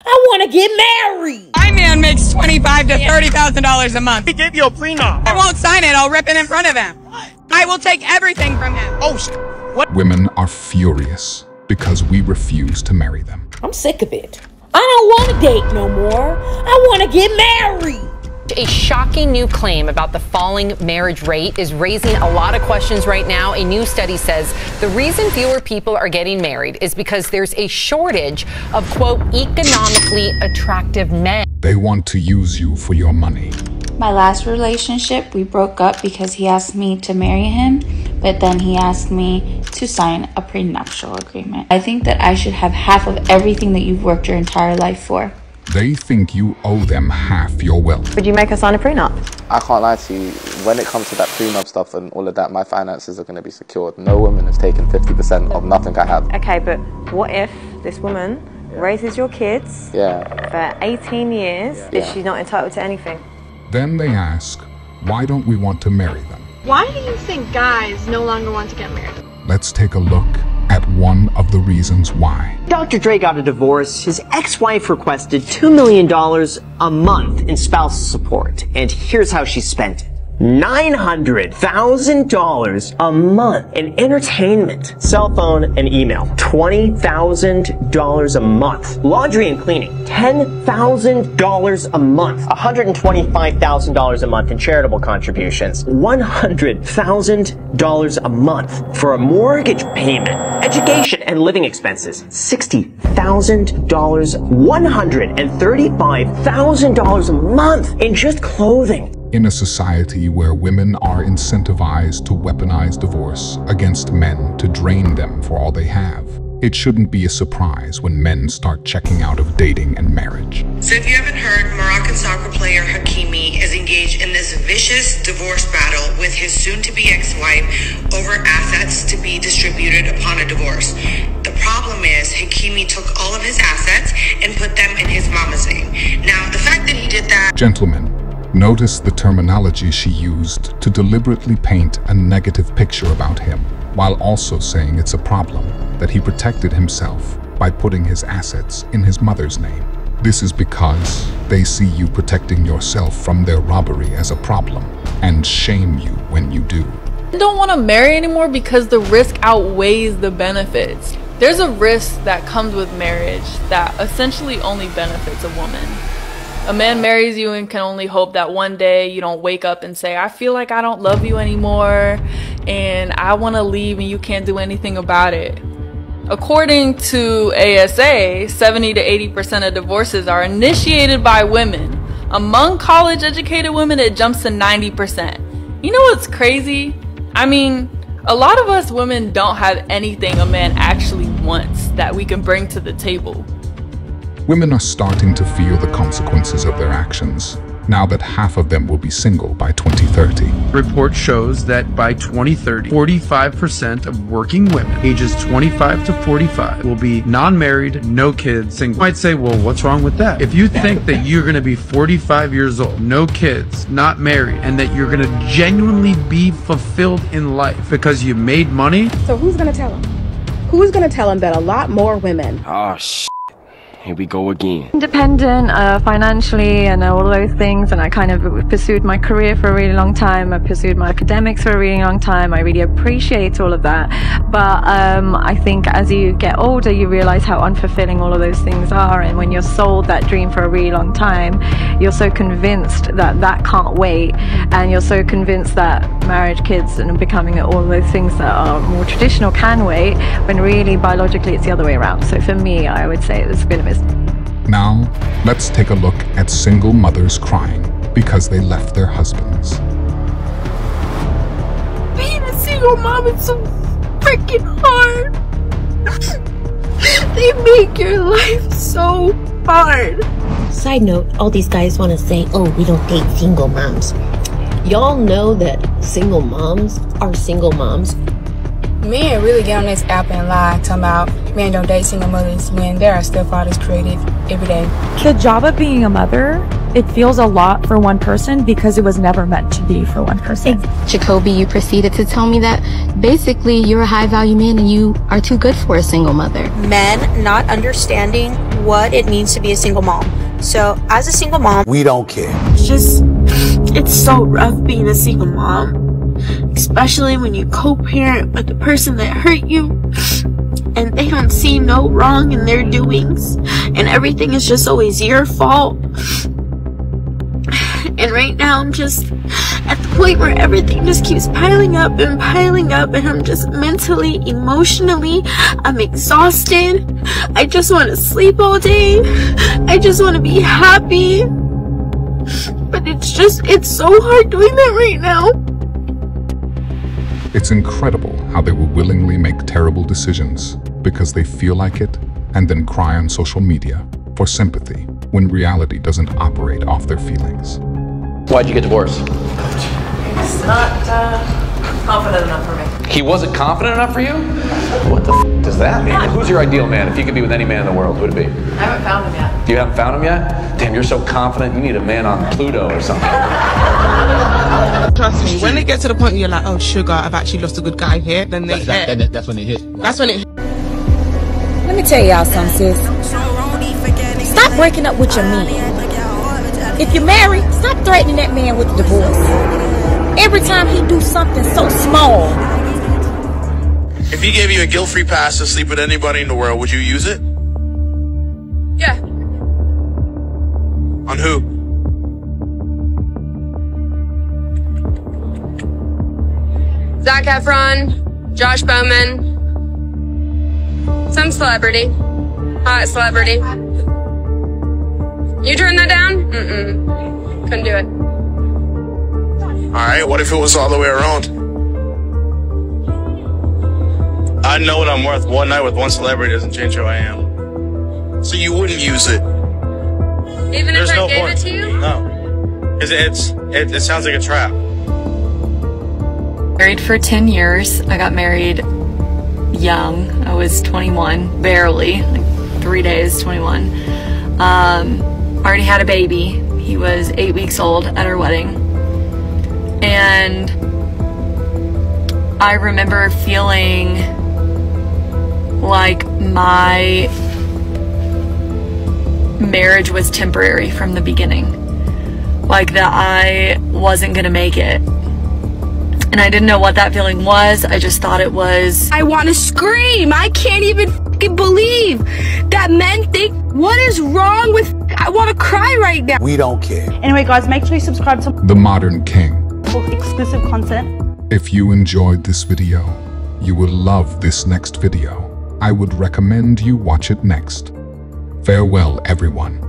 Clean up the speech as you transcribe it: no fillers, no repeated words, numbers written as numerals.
I want to get married. My man makes $25,000 to $30,000 a month. He gave you a prenup. I won't sign it. I'll rip it in front of him. I will take everything from him. Oh, what? Women are furious because we refuse to marry them. I'm sick of it. I don't want to date no more. I want to get married. A shocking new claim about the falling marriage rate is raising a lot of questions right now. A new study says the reason fewer people are getting married is because there's a shortage of, quote, economically attractive men. They want to use you for your money. My last relationship, we broke up because he asked me to marry him, but then he asked me to sign a prenuptial agreement. I think that I should have half of everything that you've worked your entire life for. They think you owe them half your wealth. Would you make her sign a prenup? I can't lie to you, when it comes to that prenup stuff and all of that, my finances are going to be secured. No woman has taken 50% of nothing I have. Okay, but what if this woman raises your kids for 18 years, is she not entitled to anything? Then they ask, why don't we want to marry them? Why do you think guys no longer want to get married? Let's take a look at one of the reasons why. Dr. Dre got a divorce. His ex-wife requested $2 million a month in spousal support. And here's how she spent it. $900,000 a month in entertainment, cell phone, and email. $20,000 a month. Laundry and cleaning. $10,000 a month. $125,000 a month in charitable contributions. $100,000 a month for a mortgage payment, education, and living expenses. $60,000. $135,000 a month in just clothing. In a society where women are incentivized to weaponize divorce against men to drain them for all they have, it shouldn't be a surprise when men start checking out of dating and marriage. So if you haven't heard, Moroccan soccer player Hakimi is engaged in this vicious divorce battle with his soon-to-be ex-wife over assets to be distributed upon a divorce. The problem is Hakimi took all of his assets and put them in his mama's name. Now, the fact that he did that... Gentlemen, notice the terminology she used to deliberately paint a negative picture about him, while also saying it's a problem that he protected himself by putting his assets in his mother's name. This is because they see you protecting yourself from their robbery as a problem and shame you when you do. I don't want to marry anymore because the risk outweighs the benefits. There's a risk that comes with marriage that essentially only benefits a woman. A man marries you and can only hope that one day you don't wake up and say, I feel like I don't love you anymore and I want to leave and you can't do anything about it. According to ASA, 70 to 80% of divorces are initiated by women. Among college-educated women, it jumps to 90%. You know what's crazy? I mean, a lot of us women don't have anything a man actually wants that we can bring to the table. Women are starting to feel the consequences of their actions, now that half of them will be single by 2030. Report shows that by 2030, 45% of working women ages 25 to 45 will be non-married, no kids, single. You might say, well, what's wrong with that? If you think that you're going to be 45 years old, no kids, not married, and that you're going to genuinely be fulfilled in life because you made money. So who's going to tell them? Who's going to tell them that a lot more women... Oh, here we go again. Independent financially and all those things, and I kind of pursued my career for a really long time. I pursued my academics for a really long time. I really appreciate all of that, but I think as you get older you realize how unfulfilling all of those things are, and when you're sold that dream for a really long time, you're so convinced that that can't wait, and you're so convinced that marriage, kids, and becoming all of those things that are more traditional can wait, when really biologically it's the other way around. So for me, I would say it was a bit of a... Now, let's take a look at single mothers crying because they left their husbands. Being a single mom is so freaking hard. They make your life so hard. Side note, all these guys want to say, oh, we don't date single moms. Y'all know that single moms are single moms. Men really get on this app and lie, talking about men don't date single mothers when there are stepfathers created every day. The job of being a mother it feels a lot for one person because it was never meant to be for one person. Jacoby, you proceeded to tell me that basically you're a high value man and you are too good for a single mother. Men not understanding what it means to be a single mom. So as a single mom, we don't care. It's so rough being a single mom, especially when you co-parent with the person that hurt you and they don't see no wrong in their doings and everything is just always your fault. And right now I'm just at the point where everything just keeps piling up and I'm just mentally, emotionally, I'm exhausted. I just want to sleep all day. I just want to be happy. But it's so hard doing that right now. It's incredible how they will willingly make terrible decisions because they feel like it and then cry on social media for sympathy when reality doesn't operate off their feelings. Why'd you get divorced? He's not confident enough for me. He wasn't confident enough for you? What the f does that mean? Who's your ideal man? If you could be with any man in the world, who would it be? I haven't found him yet. You haven't found him yet? Damn, you're so confident. You need a man on Pluto or something. Trust me, when it gets to the point where you're like, oh sugar, I've actually lost a good guy here, then they hit. That's when it hit. That's when it hit. Let me tell y'all something, sis. Stop breaking up with your man. If you're married, stop threatening that man with divorce. Every time he do something so small. If he gave you a guilt-free pass to sleep with anybody in the world, would you use it? Yeah. On who? Zac Efron, Josh Bowman, some celebrity, hot celebrity. You turn that down? Mm-mm. Couldn't do it. Alright, what if it was all the way around? I know what I'm worth. One night with one celebrity doesn't change who I am. So you wouldn't use it? Even if I gave it to you? No. It sounds like a trap. Married for 10 years. I got married young. I was 21, barely, like 3 days, 21. Already had a baby. He was 8 weeks old at our wedding. And I remember feeling like my marriage was temporary from the beginning. Like that I wasn't gonna make it. And I didn't know what that feeling was. I just thought it was... I want to scream. I can't even fucking believe that men think, what is wrong with... I want to cry right now. We don't care. Anyway, guys, make sure you subscribe to The Modern King. for exclusive content. If you enjoyed this video, you will love this next video. I would recommend you watch it next. Farewell, everyone.